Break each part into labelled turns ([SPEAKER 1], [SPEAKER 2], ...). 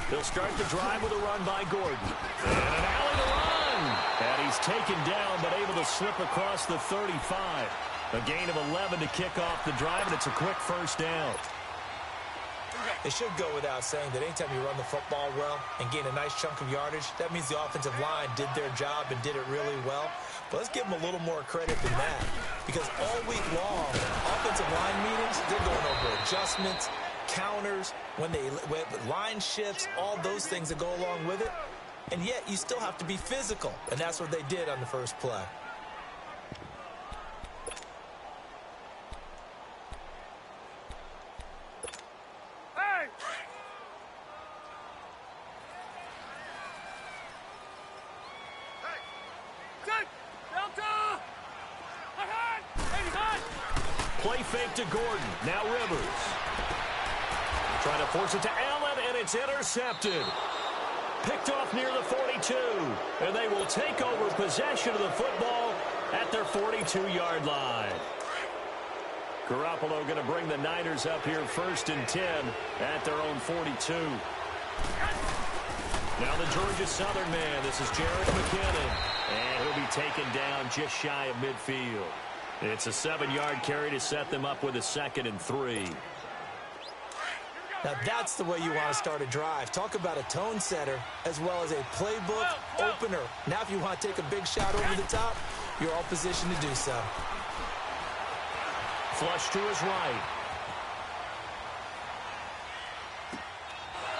[SPEAKER 1] They'll start the drive with a run by Gordon. And an alley to run. And he's taken down, but able to slip across the 35. A gain of 11 to kick off the drive, and it's a quick first down.
[SPEAKER 2] It should go without saying that anytime you run the football well and gain a nice chunk of yardage, that means the offensive line did their job and did it really well. But let's give them a little more credit than that, because all week long, offensive line meetings, they're going over adjustments, counters, when line shifts, all those things that go along with it. And yet you still have to be physical, and that's what they did on the first play.
[SPEAKER 1] Play fake to Gordon. Now Rivers. Trying to force it to Allen, and it's intercepted. Picked off near the 42. And they will take over possession of the football at their 42-yard line. Garoppolo going to bring the Niners up here 1st and 10 at their own 42. Now the Georgia Southern man. This is Jared McKinnon. And he'll be taken down just shy of midfield. It's a 7-yard carry to set them up with a 2nd and 3.
[SPEAKER 2] Now that's the way you want to start a drive. Talk about a tone setter as well as a playbook opener. Now if you want to take a big shot over the top, you're all positioned to do so.
[SPEAKER 1] Flush to his right.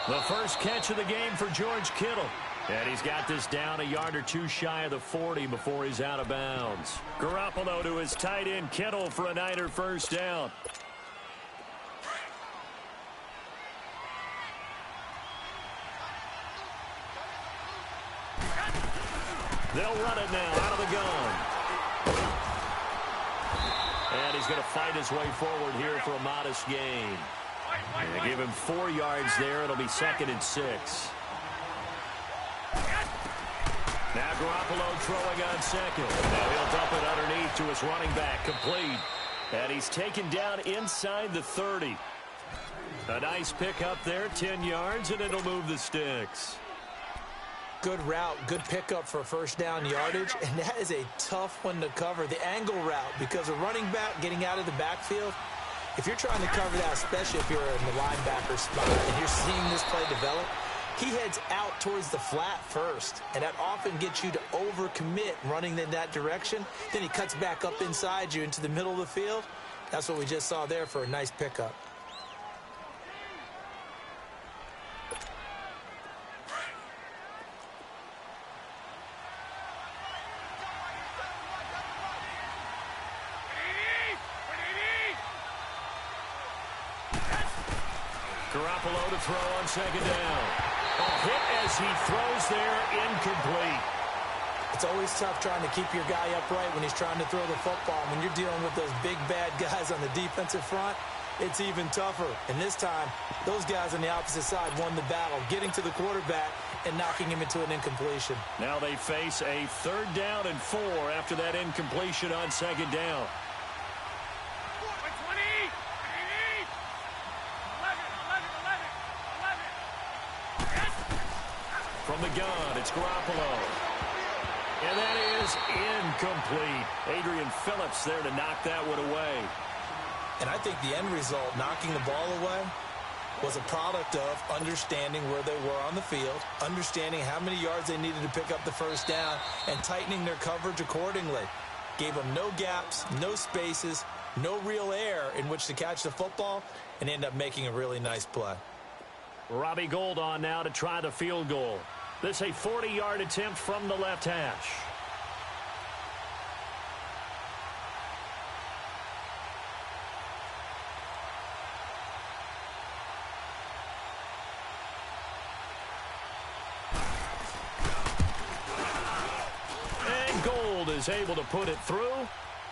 [SPEAKER 1] The first catch of the game for George Kittle. And he's got this down a yard or two shy of the 40 before he's out of bounds. Garoppolo to his tight end Kittle for a Niner first down. They'll run it now out of the gun. And he's going to fight his way forward here for a modest gain. They give him 4 yards there. It'll be 2nd and 6. Now Garoppolo throwing on 2nd. Now he'll dump it underneath to his running back. Complete. And he's taken down inside the 30. A nice pick up there, 10 yards, and it'll move the sticks.
[SPEAKER 2] Good route, good pickup for first down yardage, and that is a tough one to cover, the angle route, because a running back getting out of the backfield, if you're trying to cover that, especially if you're in the linebacker spot and you're seeing this play develop, he heads out towards the flat first, and that often gets you to overcommit running in that direction. Then he cuts back up inside you into the middle of the field. That's what we just saw there for a nice pickup.
[SPEAKER 1] Garoppolo to throw on 2nd down. A hit as he throws there, incomplete.
[SPEAKER 2] It's always tough trying to keep your guy upright when he's trying to throw the football. When you're dealing with those big, bad guys on the defensive front, it's even tougher. And this time, those guys on the opposite side won the battle, getting to the quarterback and knocking him into an incompletion.
[SPEAKER 1] Now they face a 3rd down and 4 after that incompletion on 2nd down. From the gun, it's Garoppolo. And that is incomplete. Adrian Phillips there to knock that one away.
[SPEAKER 2] And I think the end result, knocking the ball away, was a product of understanding where they were on the field, understanding how many yards they needed to pick up the first down, and tightening their coverage accordingly. Gave them no gaps, no spaces, no real air in which to catch the football, and end up making a really nice play.
[SPEAKER 1] Robbie Gould on now to try the field goal. This a 40-yard attempt from the left hash. And Gould is able to put it through.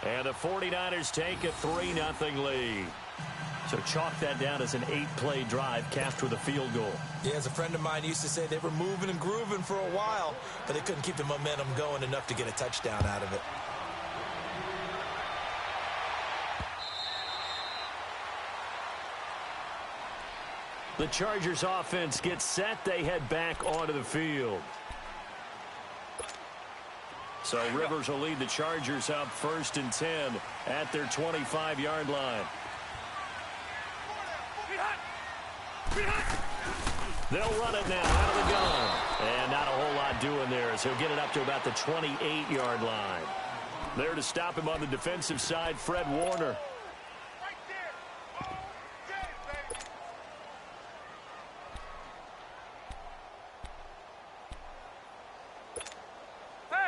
[SPEAKER 1] And the 49ers take a 3-0 lead. So chalk that down as an 8-play drive capped with a field goal.
[SPEAKER 2] Yeah, as a friend of mine used to say, they were moving and grooving for a while, but they couldn't keep the momentum going enough to get a touchdown out of it.
[SPEAKER 1] The Chargers offense gets set. They head back onto the field. So Rivers will lead the Chargers up 1st and 10 at their 25-yard line. They'll run it now out of the gun. And not a whole lot doing there as he'll get it up to about the 28-yard line. There to stop him on the defensive side, Fred Warner.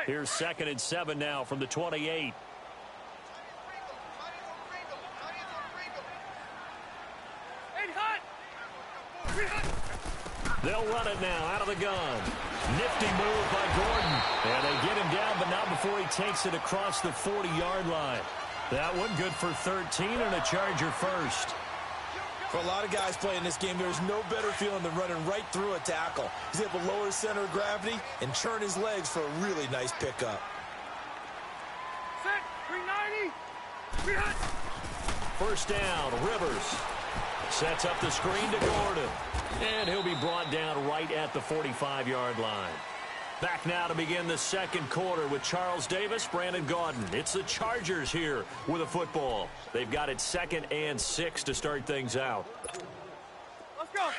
[SPEAKER 1] Here's 2nd and 7 now from the 28. They'll run it now out of the gun. Nifty move by Gordon. And they get him down, but not before he takes it across the 40-yard line. That one good for 13 and a Charger first.
[SPEAKER 2] For a lot of guys playing this game, there's no better feeling than running right through a tackle. He's able to lower his center of gravity and turn his legs for a really nice pickup.
[SPEAKER 3] Set, 390.
[SPEAKER 1] First down, Rivers. Sets up the screen to Gordon. And he'll be brought down right at the 45-yard line. Back now to begin the second quarter with Charles Davis, Brandon Gaudin. It's the Chargers here with a football. They've got it 2nd and 6 to start things out.
[SPEAKER 3] Let's go.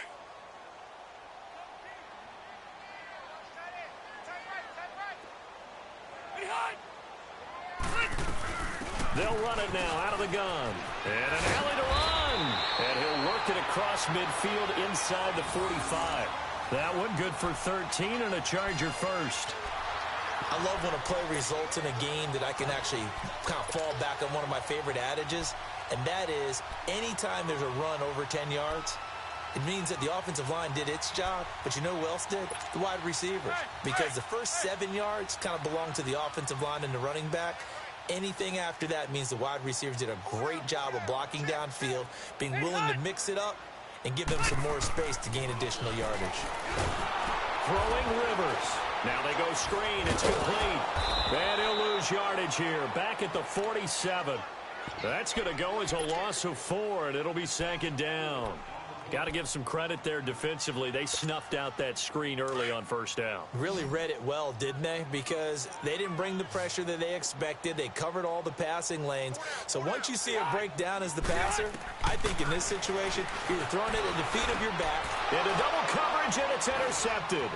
[SPEAKER 1] They'll run it now out of the gun. And an alley to run. And he'll work it across midfield inside the 45. That one good for 13 and a Charger first.
[SPEAKER 2] I love when a play results in a game that I can actually kind of fall back on one of my favorite adages, and that is anytime there's a run over 10 yards, it means that the offensive line did its job, but you know who else did? The wide receivers. Because the first 7 yards kind of belong to the offensive line and the running back. Anything after that means the wide receivers did a great job of blocking downfield, being willing to mix it up, and give them some more space to gain additional yardage.
[SPEAKER 1] Throwing Rivers. Now they go screen. It's complete. And he'll lose yardage here. Back at the 47. That's going to go as a loss of 4, and it'll be 2nd down. Got to give some credit there defensively. They snuffed out that screen early on first down.
[SPEAKER 2] Really read it well, didn't they? Because they didn't bring the pressure that they expected. They covered all the passing lanes. So once you see it break down as the passer, I think in this situation, you're throwing it at the feet of your back.
[SPEAKER 1] Into double coverage, and it's intercepted.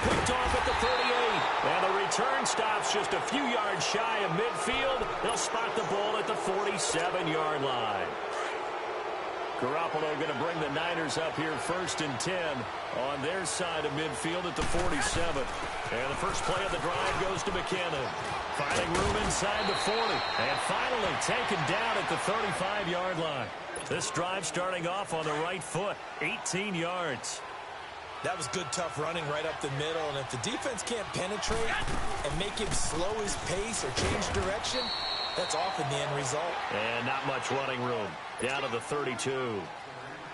[SPEAKER 1] Picked off at the 38. And the return stops just a few yards shy of midfield. They'll spot the ball at the 47-yard line. Garoppolo going to bring the Niners up here 1st and 10 on their side of midfield at the 47. And the first play of the drive goes to McKinnon. Finding room inside the 40. And finally taken down at the 35-yard line. This drive starting off on the right foot. 18 yards.
[SPEAKER 2] That was good, tough running right up the middle. And if the defense can't penetrate and make him slow his pace or change direction, that's often the end result.
[SPEAKER 1] And not much running room. Down to the 32.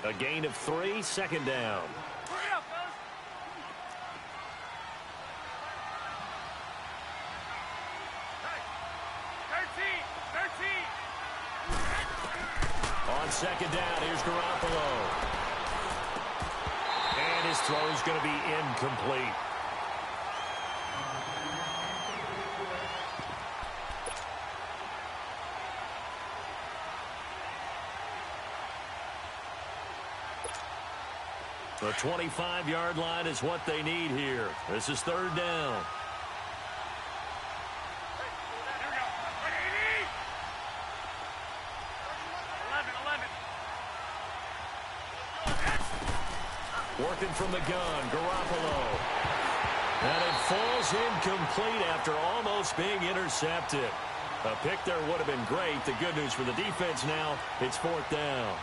[SPEAKER 1] A gain of 3, 2nd down. On 2nd down, here's Garoppolo. And his throw is going to be incomplete. The 25-yard line is what they need here. This is 3rd down. Working from the gun, Garoppolo. And it falls incomplete after almost being intercepted. A pick there would have been great. The good news for the defense now, it's 4th down.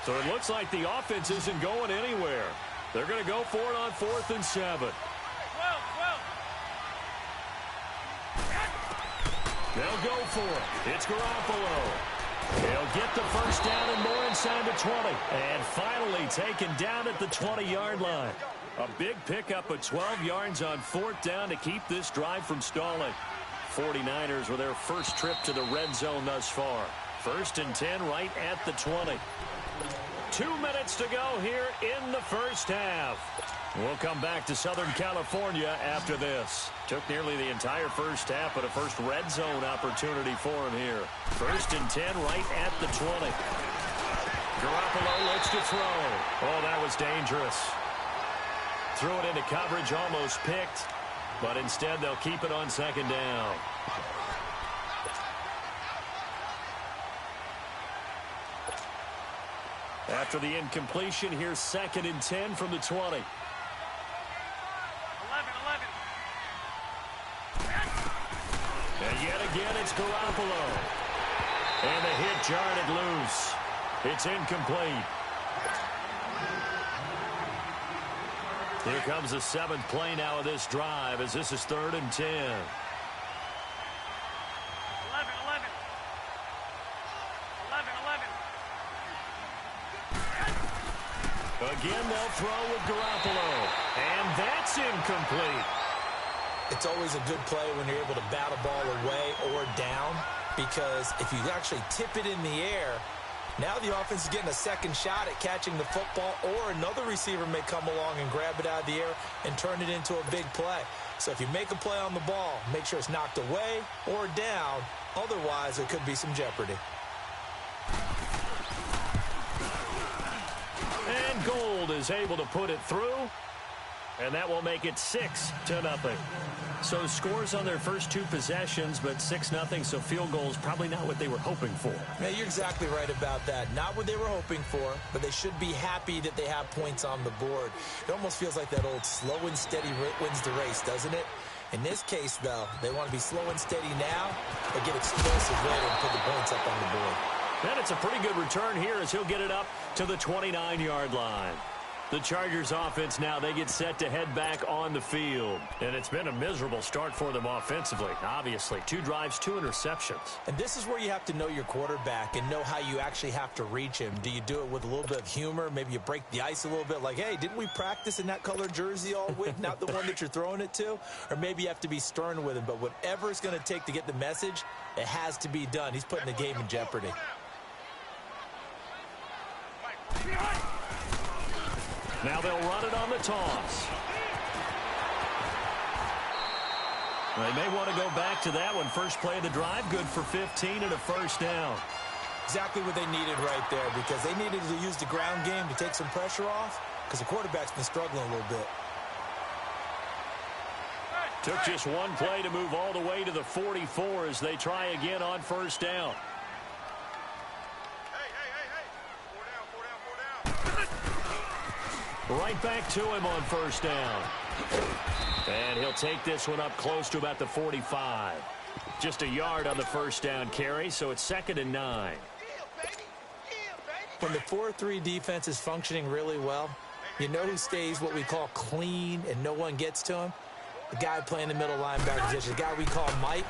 [SPEAKER 1] So it looks like the offense isn't going anywhere. They're going to go for it on 4th and 7. They'll go for it. It's Garoppolo. He'll get the first down and more inside the 20. And finally taken down at the 20-yard line. A big pickup of 12 yards on 4th down to keep this drive from stalling. 49ers with their first trip to the red zone thus far. 1st and 10 right at the 20. 2 minutes to go here in the first half. We'll come back to Southern California after this. Took nearly the entire first half, but a first red zone opportunity for him here. 1st and 10 right at the 20. Garoppolo looks to throw. Oh, that was dangerous. Threw it into coverage, almost picked, but instead they'll keep it on 2nd down. After the incompletion, here's 2nd and 10 from the 20.
[SPEAKER 3] 11.
[SPEAKER 1] And yet again, it's Garoppolo. And the hit jarred it loose. It's incomplete. Here comes the 7th play now of this drive as this is 3rd and 10.
[SPEAKER 3] 11.
[SPEAKER 1] Again, they'll throw with Garoppolo. And that's incomplete.
[SPEAKER 2] It's always a good play when you're able to bat a ball away or down, because if you actually tip it in the air, now the offense is getting a second shot at catching the football, or another receiver may come along and grab it out of the air and turn it into a big play. So if you make a play on the ball, make sure it's knocked away or down. Otherwise, there could be some jeopardy.
[SPEAKER 1] And Gold is able to put it through, and that will make it 6-0. So scores on their first 2 possessions, but 6-0, so field goal is probably not what they were hoping for.
[SPEAKER 2] Yeah, you're exactly right about that. Not what they were hoping for, but they should be happy that they have points on the board. It almost feels like that old slow and steady wins the race, doesn't it? In this case, though, they want to be slow and steady now, but get explosive later and put the points up on the board.
[SPEAKER 1] And it's a pretty good return here as he'll get it up to the 29-yard line. The Chargers offense now, they get set to head back on the field. And it's been a miserable start for them offensively, obviously. 2 drives, 2 interceptions.
[SPEAKER 2] And this is where you have to know your quarterback and know how you actually have to reach him. Do you do it with a little bit of humor? Maybe you break the ice a little bit like, hey, didn't we practice in that colored jersey all week? Not the one that you're throwing it to? Or maybe you have to be stern with him. But whatever it's going to take to get the message, it has to be done. He's putting the game in jeopardy.
[SPEAKER 1] Now they'll run it on the toss. They may want to go back to that one. First play of the drive, good for 15 and a first down.
[SPEAKER 2] Exactly what they needed right there, because they needed to use the ground game to take some pressure off, because the quarterback's been struggling a little bit.
[SPEAKER 1] Took just one play to move all the way to the 44 as they try again on first down. Right back to him on first down. And he'll take this one up close to about the 45. Just a yard on the first down carry, so it's 2nd and 9.
[SPEAKER 2] When the 4-3 defense is functioning really well, you know who stays what we call clean and no one gets to him? The guy playing the middle linebacker position, the guy we call Mike.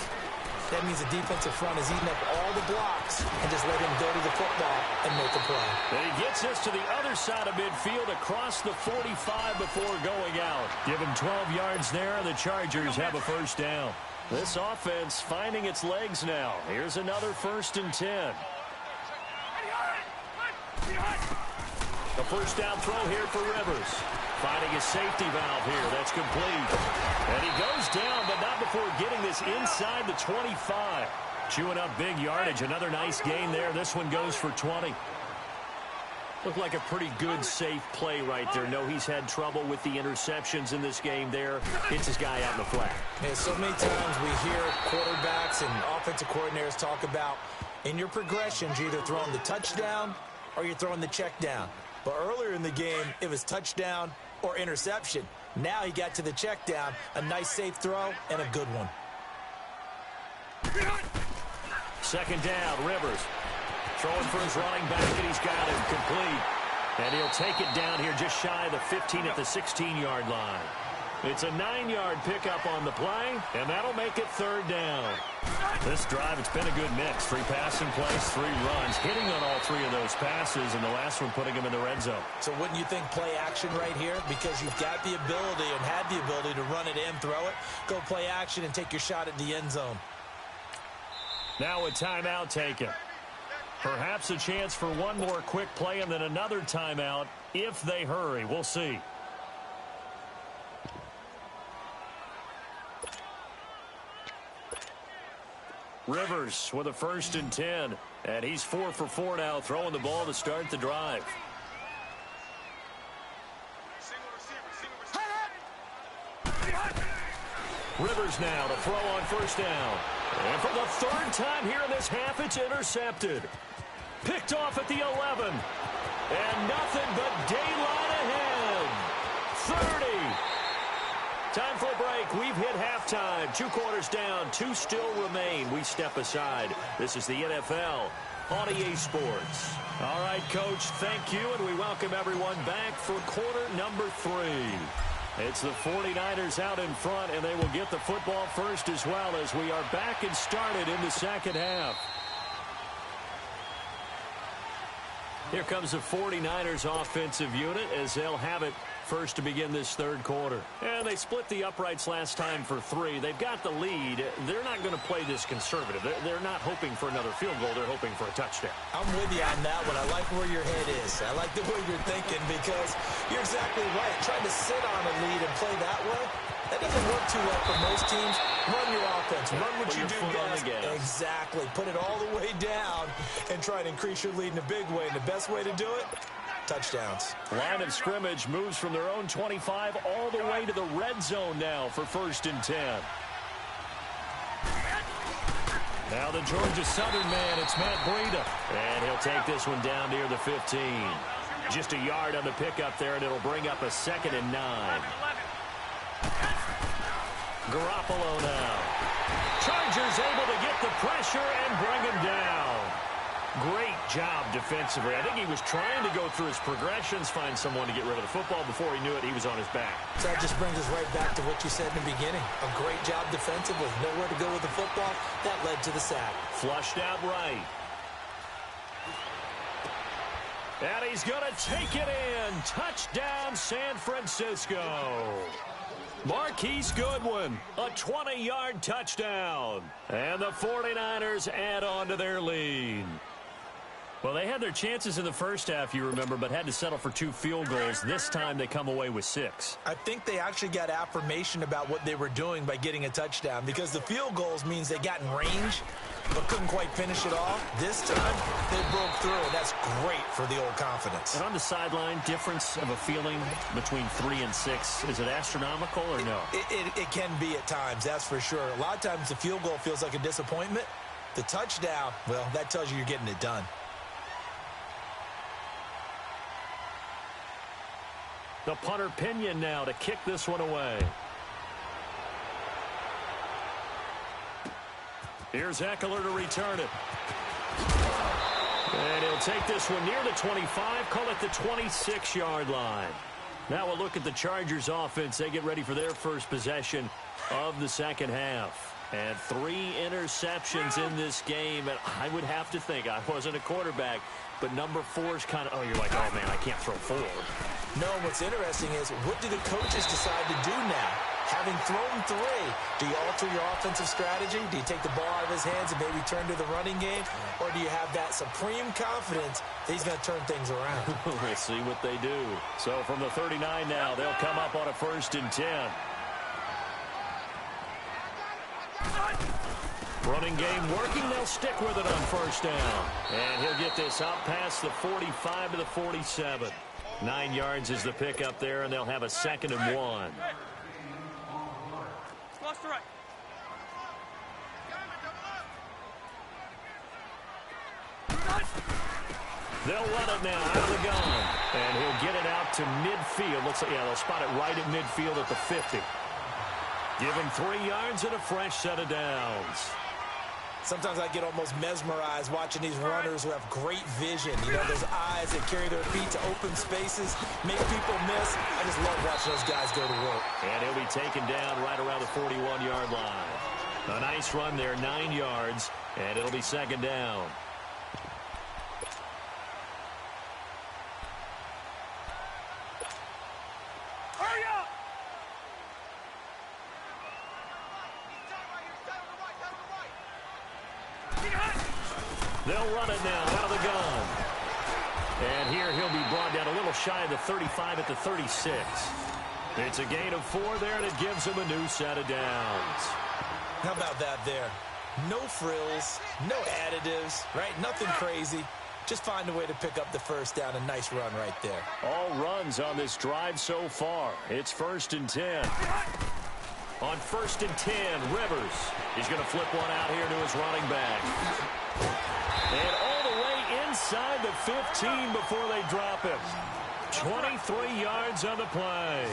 [SPEAKER 2] That means the defensive front is eating up all the blocks and just let him go to the football and make a play.
[SPEAKER 1] And he gets us to the other side of midfield across the 45 before going out. Give him 12 yards there, and the Chargers have a first down. This offense finding its legs now. Here's another 1st and 10. A first down throw here for Rivers. Finding his safety valve here. That's complete. And he goes down, but not before getting this inside the 25. Chewing up big yardage. Another nice gain there. This one goes for 20. Looked like a pretty good, safe play right there. No, he's had trouble with the interceptions in this game there. Hits his guy out in the flat.
[SPEAKER 2] Yeah, so many times we hear quarterbacks and offensive coordinators talk about in your progressions, you're either throwing the touchdown or you're throwing the check down. But earlier in the game, it was touchdown or interception. Now he got to the check down, a nice safe throw, and a good one.
[SPEAKER 1] 2nd down, Rivers. Throwing for his running back, and he's got him complete. And he'll take it down here just shy of the 15 at the 16-yard line. It's a 9-yard pickup on the play, and that'll make it 3rd down. This drive, it's been a good mix. 3 passing plays, 3 runs, hitting on all 3 of those passes, and the last one putting him in the red zone.
[SPEAKER 2] So wouldn't you think play action right here? Because you've got the ability and had the ability to run it and throw it. Go play action and take your shot at the end zone.
[SPEAKER 1] Now a timeout taken. Perhaps a chance for one more quick play and then another timeout if they hurry. We'll see. Rivers with a 1st and 10. And he's 4 for 4 now, throwing the ball to start the drive. Rivers now to throw on 1st down. And for the 3rd time here in this half, it's intercepted. Picked off at the 11. And nothing but daylight ahead. 30. Time for a break. We've hit halftime. 2 quarters down. 2 still remain. We step aside. This is the NFL on EA Sports. All right, Coach, thank you, and we welcome everyone back for quarter number 3. It's the 49ers out in front, and they will get the football first as well as we are back and started in the second half. Here comes the 49ers offensive unit as they'll have it first to begin this 3rd quarter. And they split the uprights last time for 3. They've got the lead. They're not going to play this conservative. They're not hoping for another field goal. They're hoping for a touchdown.
[SPEAKER 2] I'm with you on that one. I like where your head is. I like the way you're thinking because you're exactly right. Trying to sit on a lead and play that way, that doesn't work too well for most teams. Run your offense. Run what you do best. Exactly. Put it all the way down and try to increase your lead in a big way. And the best way to do it, touchdowns.
[SPEAKER 1] Line of scrimmage moves from their own 25 all the way to the red zone now for 1st and 10. Now the Georgia Southern man, it's Matt Breida. And he'll take this one down near the 15. Just a yard on the pickup there, and it'll bring up a 2nd and 9. Garoppolo now. Chargers able to get the pressure and bring him down. Great job defensively. I think he was trying to go through his progressions, find someone to get rid of the football. Before he knew it, he was on his back.
[SPEAKER 2] So that just brings us right back to what you said in the beginning. A great job defensively. Nowhere to go with the football. That led to the sack.
[SPEAKER 1] Flushed out right. And he's going to take it in. Touchdown, San Francisco. Marquise Goodwin, a 20-yard touchdown. And the 49ers add on to their lead. Well, they had their chances in the first half, you remember, but had to settle for 2 field goals. This time they come away with 6.
[SPEAKER 2] I think they actually got affirmation about what they were doing by getting a touchdown because the field goals means they got in range but couldn't quite finish it off. This time they broke through, and that's great for the old confidence.
[SPEAKER 1] And on the sideline, difference of a feeling between 3 and 6, is it astronomical or no?
[SPEAKER 2] It can be at times, that's for sure. A lot of times the field goal feels like a disappointment. The touchdown, well, that tells you you're getting it done.
[SPEAKER 1] The punter Pinion now to kick this one away. Here's Eckler to return it. And he'll take this one near the 25, call it the 26-yard line. Now a look at the Chargers offense. They get ready for their first possession of the second half. And 3 interceptions in this game. And I would have to think, I wasn't a quarterback, but number 4 is kind of, oh, you're like, oh, man, I can't throw 4.
[SPEAKER 2] No, what's interesting is what do the coaches decide to do now? Having thrown 3, do you alter your offensive strategy? Do you take the ball out of his hands and maybe turn to the running game? Or do you have that supreme confidence that he's going to turn things around?
[SPEAKER 1] We'll see what they do. So from the 39 now, they'll come up on a 1st and 10. Running game working. They'll stick with it on 1st down. And he'll get this out past the 45 to the 47. 9 yards is the pickup there, and they'll have a 2nd and 1.
[SPEAKER 3] Lost the right.
[SPEAKER 1] They'll run it now out of the gun. And he'll get it out to midfield. Looks like, yeah, they'll spot it right at midfield at the 50. Give him 3 yards and a fresh set of downs.
[SPEAKER 2] Sometimes I get almost mesmerized watching these runners who have great vision. You know, those eyes that carry their feet to open spaces, make people miss. I just love watching those guys go to work.
[SPEAKER 1] And he'll be taken down right around the 41-yard line. A nice run there, 9 yards, and it'll be 2nd down.
[SPEAKER 3] Hurry up!
[SPEAKER 1] They'll run it now out of the gun. And here he'll be brought down a little shy of the 35 at the 36. It's a gain of 4 there, and it gives him a new set of downs.
[SPEAKER 2] How about that there? No frills, no additives, right? Nothing crazy. Just find a way to pick up the first down. A nice run right there.
[SPEAKER 1] All runs on this drive so far. It's 1st and 10. On 1st and 10, Rivers. He's going to flip one out here to his running back. And all the way inside the 15 before they drop him. 23 yards on the play.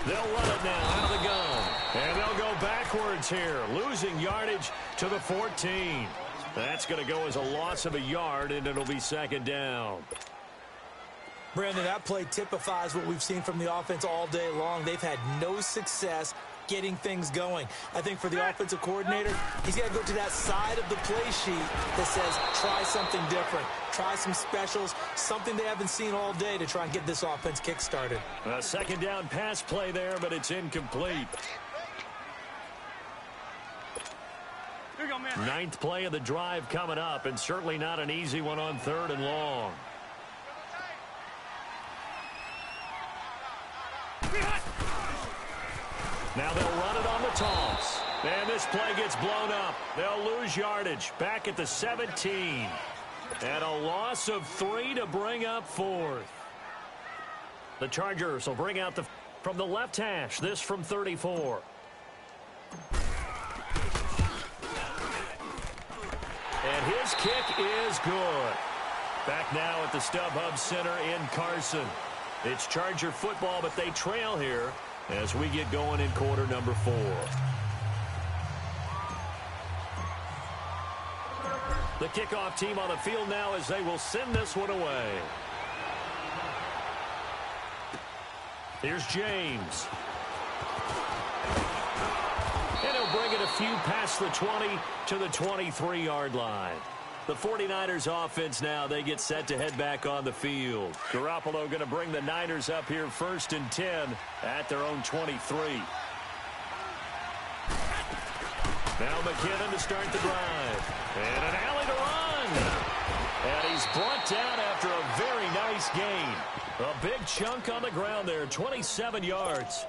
[SPEAKER 1] They'll run it now out of the gun. And they'll go backwards here, losing yardage to the 14. That's going to go as a loss of a yard, and it'll be 2nd down.
[SPEAKER 2] Brandon, that play typifies what we've seen from the offense all day long. They've had no success getting things going. I think for the offensive coordinator, he's got to go to that side of the play sheet that says, try something different. Try some specials, something they haven't seen all day to try and get this offense kick-started.
[SPEAKER 1] A 2nd down pass play there, but it's incomplete.
[SPEAKER 3] Here you go, man.
[SPEAKER 1] 9th play of the drive coming up, and certainly not an easy one on 3rd and long. Now they'll run it on the toss. And this play gets blown up. They'll lose yardage back at the 17. And a loss of 3 to bring up 4th. The Chargers will bring out from the left hash. This from 34. And his kick is good. Back now at the StubHub Center in Carson. It's Charger football, but they trail here as we get going in quarter number 4. The kickoff team on the field now as they will send this one away. Here's James. And he'll bring it a few past the 20 to the 23-yard line. The 49ers offense now, they get set to head back on the field. Garoppolo going to bring the Niners up here 1st and 10 at their own 23. Now McKinnon to start the drive. And an alley to run. And he's brought down after a very nice gain. A big chunk on the ground there, 27 yards.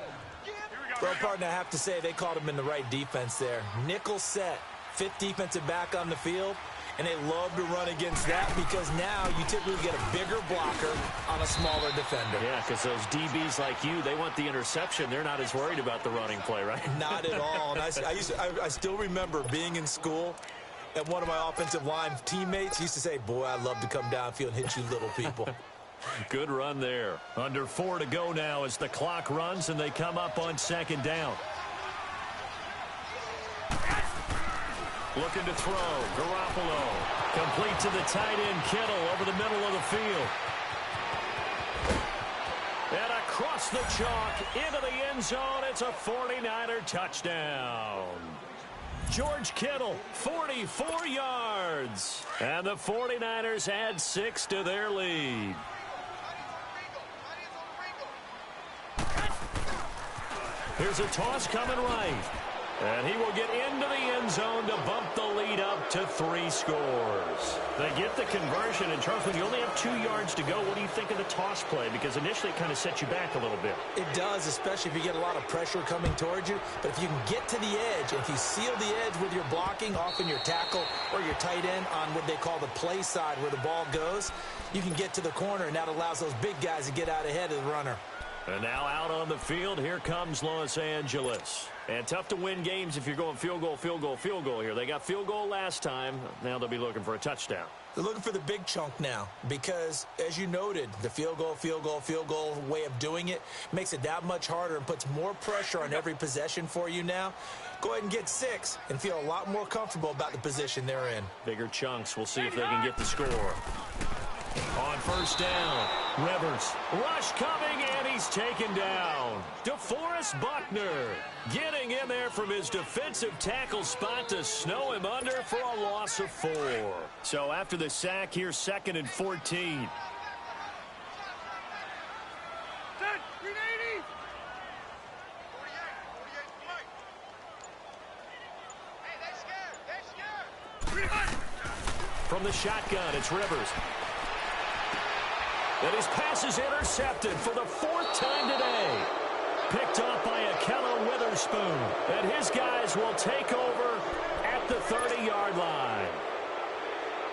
[SPEAKER 2] Well, partner, I have to say they caught him in the right defense there. Nickel set, 5th defensive back on the field. And they love to run against that because now you typically get a bigger blocker on a smaller defender.
[SPEAKER 1] Yeah, because those DBs like you, they want the interception. They're not as worried about the running play, right?
[SPEAKER 2] Not at all. And I still remember being in school, and one of my offensive line teammates used to say, boy, I'd love to come downfield and hit you little people.
[SPEAKER 1] Good run there. Under 4 to go now as the clock runs and they come up on 2nd down. Looking to throw. Garoppolo. Complete to the tight end, Kittle, over the middle of the field. And across the chalk, into the end zone. It's a 49er touchdown. George Kittle, 44 yards. And the 49ers add 6 to their lead. Here's a toss coming right. And he will get into the end zone to bump the lead up to 3 scores. They get the conversion, and Charles, when you only have 2 yards to go, what do you think of the toss play? Because initially it kind of sets you back a little bit. It
[SPEAKER 2] does, especially if you get a lot of pressure coming towards you. But if you can get to the edge, if you seal the edge with your blocking, often your tackle or your tight end on what they call the play side where the ball goes, you can get to the corner, and that allows those big guys to get out ahead of the runner.
[SPEAKER 1] And now out on the field, here comes Los Angeles. And tough to win games if you're going field goal, field goal, field goal here. They got field goal last time. Now they'll be looking for a touchdown.
[SPEAKER 2] They're looking for the big chunk now because, as you noted, the field goal, field goal, field goal way of doing it makes it that much harder and puts more pressure on every possession for you now. Go ahead and get 6 and feel a lot more comfortable about the position they're in.
[SPEAKER 1] Bigger chunks. We'll see if they can get the score. On 1st down, Rivers. Rush coming, and he's taken down. DeForest Buckner getting in there from his defensive tackle spot to snow him under for a loss of 4. So after the sack, here's 2nd and 14.
[SPEAKER 3] Set, 380.
[SPEAKER 1] from the shotgun. It's Rivers. And his pass is intercepted for the 4th time today. Picked off by Akello Witherspoon. And his guys will take over at the 30-yard line.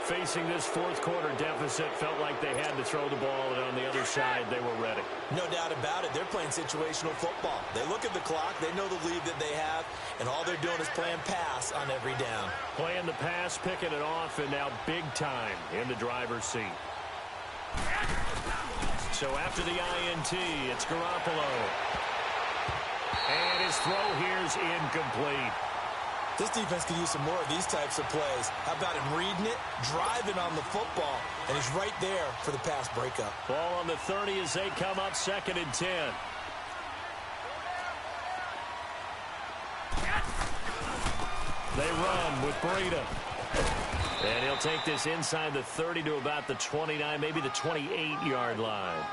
[SPEAKER 1] Facing this 4th quarter deficit, felt like they had to throw the ball, and on the other side, they were ready.
[SPEAKER 2] No doubt about it. They're playing situational football. They look at the clock, they know the lead that they have, and all they're doing is playing pass on every down.
[SPEAKER 1] Playing the pass, picking it off, and now big time in the driver's seat. So after the INT, it's Garoppolo. And his throw here's incomplete.
[SPEAKER 2] This defense could use some more of these types of plays. How about him reading it, driving on the football, and he's right there for the pass breakup.
[SPEAKER 1] Ball on the 30 as they come up 2nd and 10. They run with Breida. And he'll take this inside the 30 to about the 29, maybe the 28-yard line.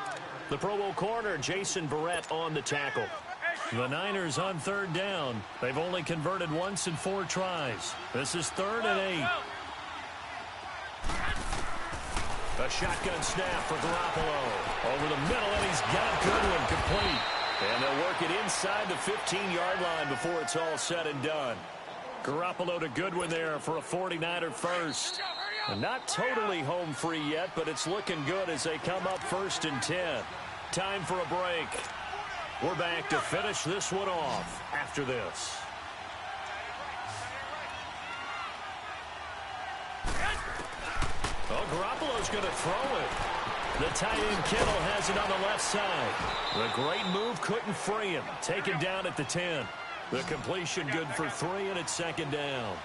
[SPEAKER 1] The Pro Bowl corner, Jason Verrett, on the tackle. The Niners on 3rd down. They've only converted once in 4 tries. This is 3rd and 8. A shotgun snap for Garoppolo. Over the middle, and he's got Goodwin complete. And they'll work it inside the 15-yard line before it's all said and done. Garoppolo to Goodwin there for a 49er first. And not totally home free yet, but it's looking good as they come up 1st and 10. Time for a break. We're back to finish this one off after this. Oh, Garoppolo's going to throw it. The tight end Kittle has it on the left side. The great move couldn't free him. Taken down at the 10. The completion good for 3, and it's 2nd down.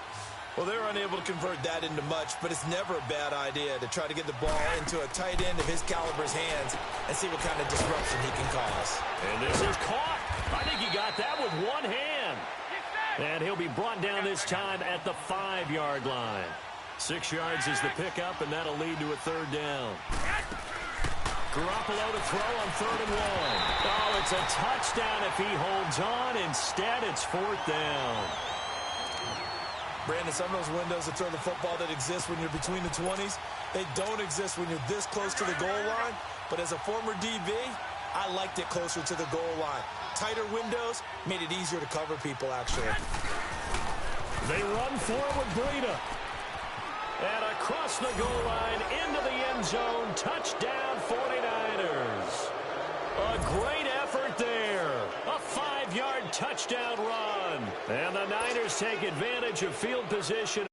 [SPEAKER 2] Well, they're unable to convert that into much, but it's never a bad idea to try to get the ball into a tight end of his caliber's hands and see what kind of disruption he can cause.
[SPEAKER 1] And this is caught. I think he got that with one hand. And he'll be brought down this time at the 5-yard line. 6 yards is the pickup, and that'll lead to a 3rd down. Garoppolo to throw on 3rd and 1. Oh, it's a touchdown if he holds on. Instead, it's 4th down.
[SPEAKER 2] Brandon, some of those windows to throw the football that exist when you're between the 20s, they don't exist when you're this close to the goal line. But as a former DB, I liked it closer to the goal line. Tighter windows made it easier to cover people, actually.
[SPEAKER 1] They run forward, Breida. And across the goal line, into the end zone, touchdown 49ers. A great effort there. A 5-yard touchdown run. And the Niners take advantage of field position.